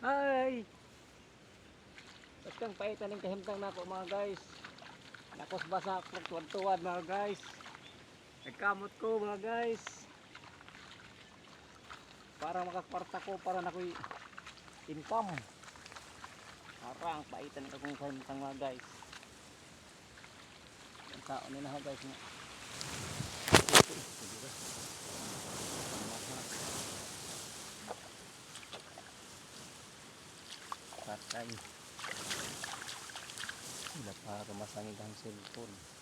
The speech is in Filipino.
Hi! Ba't paitan ng kahimtang na ako mga guys. Nakos basa ako tuwad-tuwad mga guys. Nagkamot ko mga guys. Para makakwarta ko para na ko'y income. Parang paitan ka kung kahimtang mga guys. Ang tao nila ha guys. Patay. Sila para masangit ang cellphone.